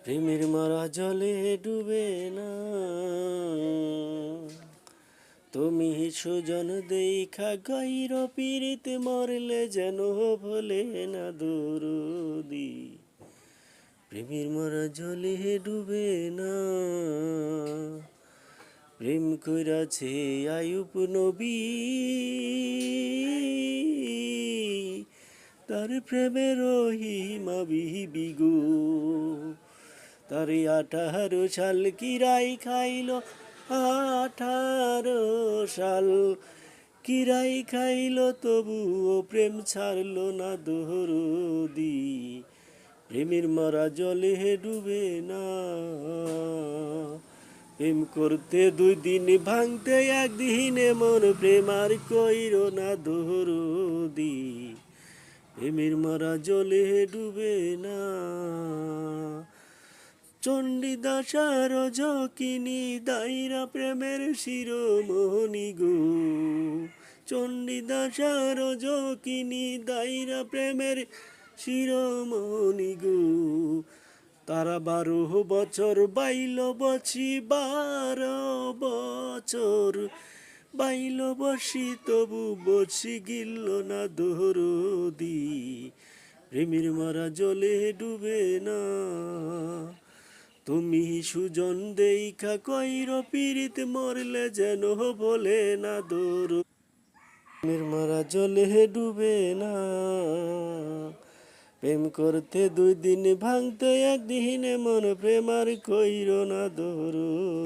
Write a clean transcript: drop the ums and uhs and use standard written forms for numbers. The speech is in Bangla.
প্রেমের মারা জলে ডুবে না, তুমি সুজন দেখা গাইর পীড়িতে মরলে যেন ভোলে না দরদি। প্রেমের মারা জলে ডুবে না, প্রেম কইরাছে আয়ুব নবী, তার প্রেমের রহিমা বিবি গো। তার 18 সাল কিরাই খাইল, 18 সাল কিরাই খাইল, তবুও প্রেম ছাড়লো না দরদি। প্রেমের মারা জলে ডুবে না, প্রেম করতে 2 দিন ভাঙতে 1 দিনে মন, প্রেম আর কইর না দরদি। প্রেমের মারা জলে ডুবে না। চণ্ডীদাসার ঝকিনি দাইরা প্রেমের শিরোমণি গো, চণ্ডীদাসার ঝকিনি দাইরা প্রেমের শিরোমণি গো। তারা 12 বছর বাইল বছি, 12 বছর বাইল বসি, তবু বসি গিল না দরদি। প্রেমের মারা জলে ডুবে না, তুমি সুজন দেখা কইর পীড়িত মরলে যেন বলে না দরদি। প্রেমের মারা জলে ডুবে না, প্রেম করতে 2 দিন ভাঙতে 1 দিনে মন, প্রেম আর কইর না দরদি।